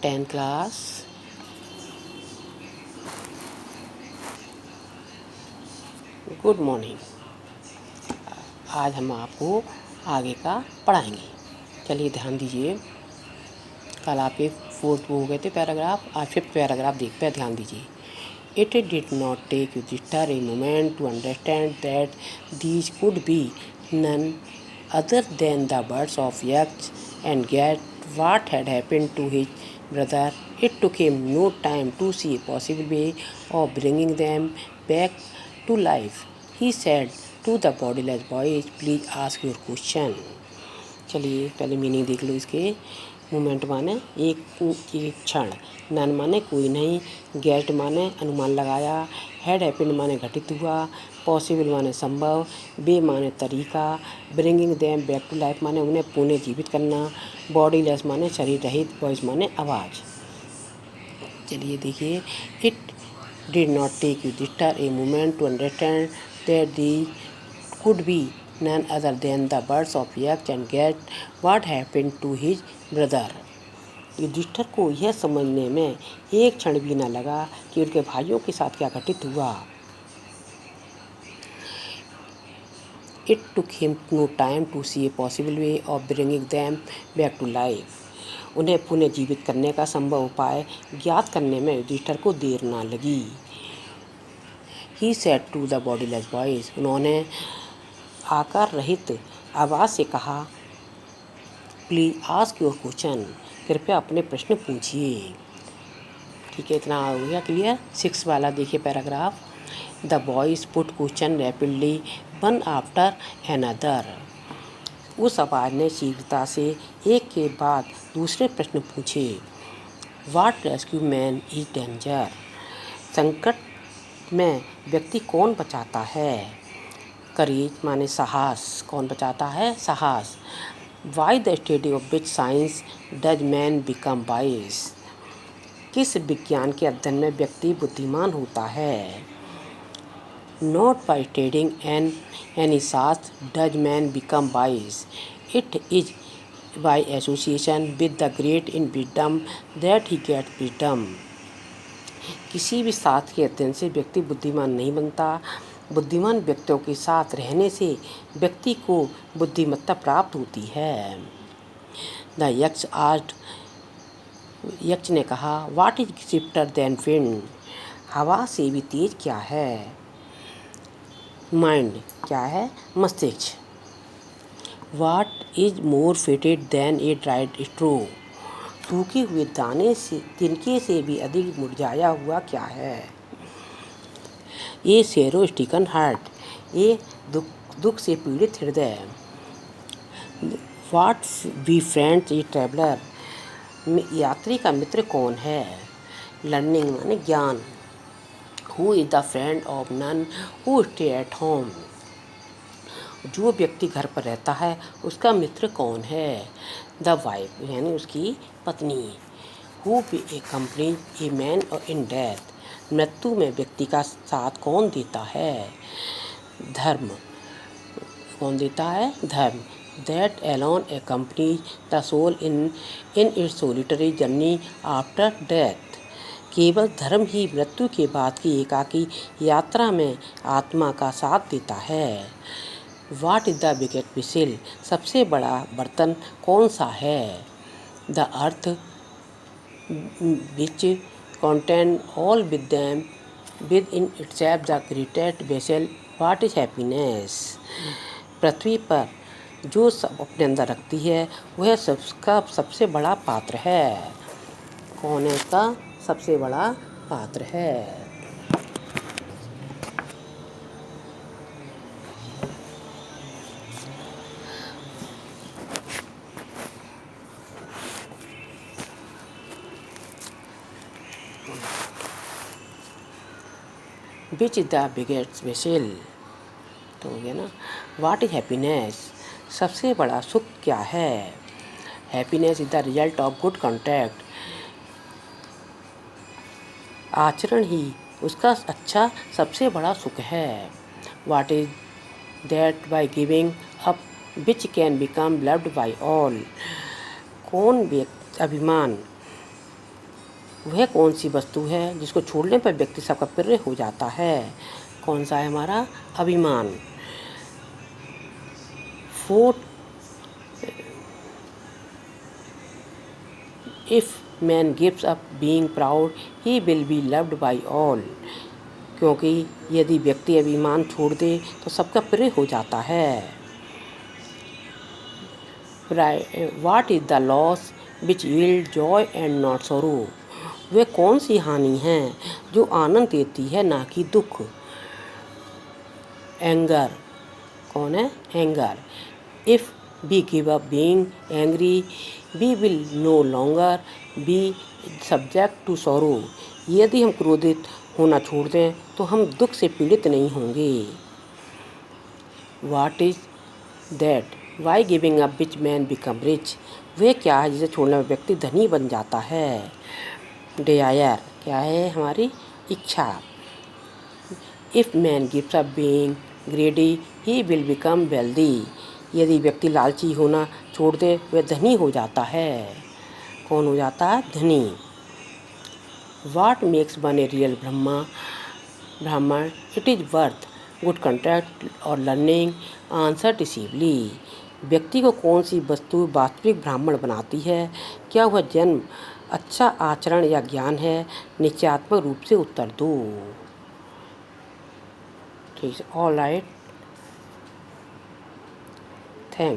10 class. Good morning. आज हम आपको आगे का पढ़ाएंगे। चलिए ध्यान दीजिए, कल आपके फोर्थ वो हो गए थे पैराग्राफ, आज फिफ्थ पैराग्राफ देखते हैं, ध्यान दीजिए। It did not take Yudhishthira a moment to understand that these could be none other than the birds of Yaksha and get what had happened to his brother. It took him no time to see a possible way of bringing them back to life. He said to the bodiless boys, please ask your question. चलिए पहले meaning देख लो इसके। Moment माने एक क्षण, none माने कोई नहीं, गेट माने अनुमान लगाया, हैड हैपेंड माने घटित हुआ, पॉसिबल माने संभव, बे माने तरीका, bringing them back to life माने उन्हें पुनः जीवित करना, बॉडी लेस माने शरीर रहित, वॉइस माने आवाज़। चलिए देखिए, it did not take Yudhishthira a moment to understand that the could be none other than the birds of Yaksh and get what happened to his brother. Yudhishthira को यह समझने में एक क्षण भी न लगा कि उनके भाइयों के साथ क्या घटित हुआ। It took him no time to see a possible way of bringing them back to life. उन्हें पुनः जीवित करने का संभव उपाय ज्ञात करने में युधिष्ठिर को देर न लगी। He said to the bodiless boys, उन्होंने आकार रहित आवाज़ से कहा, प्लीज आस्क योर क्वेश्चन, कृपया अपने प्रश्न पूछिए। ठीक है, इतना हो गया क्लियर। 6 वाला देखिए paragraph. The boys put question rapidly one after another. उस आवाज़ ने शीघ्रता से एक के बाद दूसरे प्रश्न पूछे। What rescue man is danger. संकट में व्यक्ति कौन बचाता है। करेज माने साहस, कौन बचाता है, साहस। Why the study of which science does man become wise. किस विज्ञान के अध्ययन में व्यक्ति बुद्धिमान होता है। Not by studying any shastra does man become wise, it is by association with the great in wisdom that he get wisdom. किसी भी शास्त्र के अध्ययन से व्यक्ति बुद्धिमान नहीं बनता, बुद्धिमान व्यक्तियों के साथ रहने से व्यक्ति को बुद्धिमत्ता प्राप्त होती है। द यक्ष आस्क्ड, यक्ष ने कहा, what is swifter than wind. हवा से भी तेज क्या है। माइंड क्या है, मस्तिष्क। What is more fitted than a dried straw. सूखे हुए दाने से, तिनके से भी अधिक मुरझाया हुआ क्या है। ये सैरो स्टिकन हार्ट, ये दुख से पीड़ित हृदय। What be friends a traveller. यात्री का मित्र कौन है। लर्निंग माने ज्ञान। Who is the friend of none who stay at home. जो व्यक्ति घर पर रहता है उसका मित्र कौन है। द वाइफ यानी उसकी पत्नी। Who be A company a man in death. मृत्यु में व्यक्ति का साथ कौन देता है। धर्म, कौन देता है, धर्म। That alone accompany the soul in its solitary journey after death. केवल धर्म ही मृत्यु के बाद की एकाकी यात्रा में आत्मा का साथ देता है। What is the biggest whistle. सबसे बड़ा बर्तन कौन सा है। The earth which contain all with them within itself the greatest vessel. What is happiness। पृथ्वी पर जो सब अपने अंदर रखती है वह सबका सबसे बड़ा पात्र है। कौन है इसका सबसे बड़ा पात्र है। Which is the biggest vessel, तो हो गया ना। What is happiness. सबसे बड़ा सुख क्या है। Happiness is the result of good contact. आचरण ही उसका अच्छा सबसे बड़ा सुख है। What is that by giving up which can become loved by all. कौन व्यक्ति अभिमान वह कौन सी वस्तु है जिसको छोड़ने पर व्यक्ति सबका प्रिय हो जाता है? कौन सा है हमारा? अभिमान। Fourth, if man gives up being proud he will be loved by all. क्योंकि यदि व्यक्ति अभिमान छोड़ दे तो सबका प्रिय हो जाता है। What is the loss which yield Joy and not sorrow. वह कौन सी हानि है जो आनंद देती है ना कि दुख? एंगर। कौन है? Anger. If we give up being angry we will no longer be subject to sorrow. यदि हम क्रोधित होना छोड़ दें तो हम दुख से पीड़ित नहीं होंगे। What is that why giving up which man become rich. वह क्या है जिसे छोड़ने में व्यक्ति धनी बन जाता है? डिजायर। क्या है? हमारी इच्छा। If man gives up being ग्रेडी he will become wealthy. यदि व्यक्ति लालची होना छोड़ दे वह धनी हो जाता है। कौन हो जाता है? धनी। What makes one a real Brahmin it is worth good contract और लर्निंग आंसर डिसीवली। व्यक्ति को कौन सी वस्तु वास्तविक ब्राह्मण बनाती है? क्या वह जन्म, अच्छा आचरण या ज्ञान है? निश्चयात्मक रूप से उत्तर दो। ठीक है, ऑल राइट।